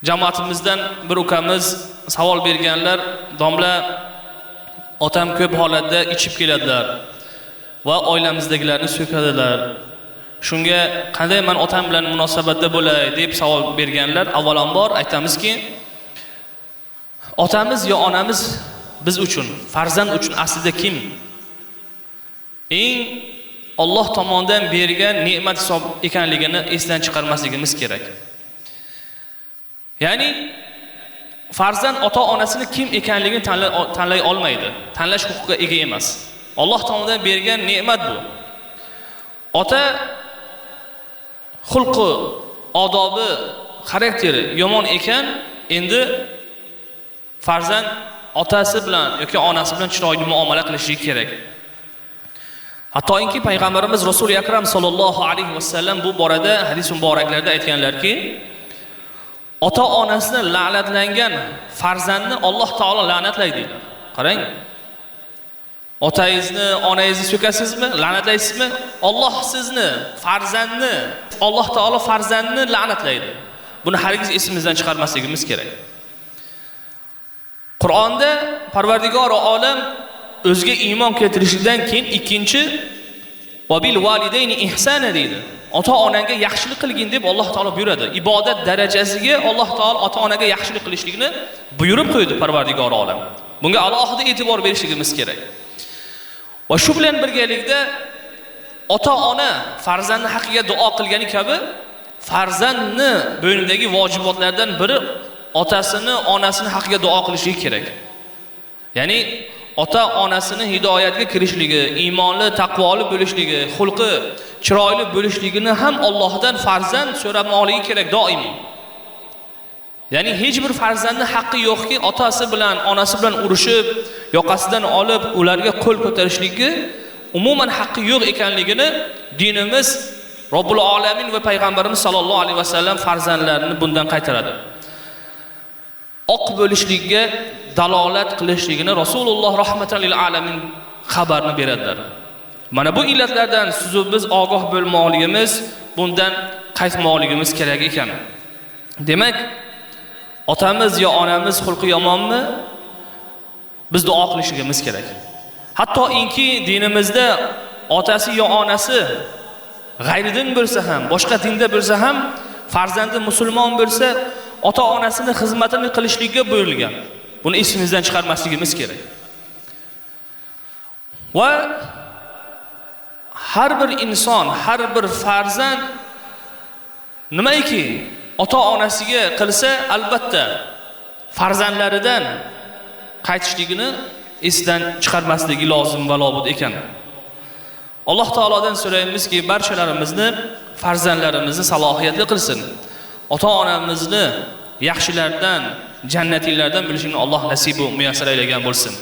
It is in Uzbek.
jamoatimizdan bir ukamiz savol berganlar, domla otam ko'p holatda ichib keladilar va oilamizdagilarni so'kadilar. Shunga qanday men otam bilan munosabatda bo'lay deb savol berganlar. Avvalambor aytamizki, otamiz yo onamiz biz uchun, farzand uchun aslida kim? Eng Alloh tomonidan bergan ne'mat hisob ekanligini esdan chiqarmasligimiz kerak. Ya'ni farzand ota-onasini kim ekanligini tanlay olmaydi. Tanlash huquqiga ega emas. Alloh tomonidan bergan ne'mat bu. Ota xulqi, odobi, xarakteri yomon ekan, endi farzand otasi bilan yoki onasi bilan chiroyli muomala qilishi kerak. Hattoki payg'ambarimiz Rasul akram sallallohu alayhi vasallam bu borada hadis muboraklarda aytganlarki, ota-onasini la'natlangan farzandni Alloh taolo la'natlaydi. Qarang. Otangizni, onangizni so'kasizmi, la'natlaysizmi? Alloh sizni, farzandni, Alloh taolo farzandni la'natlaydi. Buni hargiz esimizdan chiqarmasligimiz kerak. Qur'onda Parvardigor olam o'ziga iymon keltirishdan keyin ikkinchi va bil validayni ihsana deydi. Ota-onaga yaxshilik qilgin deb Alloh taolo buyuradi. Ibodat darajasiga Alloh taolo ota-onaga yaxshilik qilishligini buyurib qo'ydi Parvardigor olam. Bunga alohida e'tibor berishimiz kerak. Va shu bilan birgalikda ota-ona farzandning haqqiga duo qilgani kabi farzandni bo'ynidagi vojibotlardan biri otasini, onasini haqqiga duo qilishi kerak. Ya'ni ota-onasini hidoyatga kirishligi, iymonli, taqvoli bo'lishligi, xulqi chiroyli bo'lishligini ham Allohdan farzand so'ramoqligi kerak doimiy. Ya'ni hech bir farzandning haqqi yo'qki, otasi bilan, onasi bilan urushib, yoqasidan olib, ularga qo'l ko'tarishligi umuman haqqi yo'q ekanligini dinimiz, Robbul Alamin va payg'ambarimiz sallallohu alayhi vasallam farzandlarini bundan qaytaradi. Oq bo'lishligiga dalolat qilishligini Rasululloh rahmatan lil alamin xabarni beradilar. Mana bu illatlardan biz ogoh bo'lmoqligimiz, bundan qaytmoqligimiz kerak ekan. Demak, otamiz yo onamiz xulqi yomonmi? Biz duo qilishimiz kerak. Hattoki dinimizda otasi yo onasi g'ayridin bo'lsa ham, boshqa dinda bo'lsa ham, farzandi musulmon bo'lsa, ota-onasini xizmatini qilishlikka buyurilgan. Buni esimizdan chiqarmasligimiz kerak. Va har bir inson, har bir farzand nimaiki ota-onasiga qilsa, albatta farzandlaridan qaytishligini esdan chiqarmasligi lozim va lobud ekan. Alloh taolodan so'raymizki, barchalarimizni farzandlarimizni salohiyatli qilsin. Ota-onamizni yaxshilardan, jannatiylardan bilishini Alloh nasib va muyassar aylagan bo'lsin.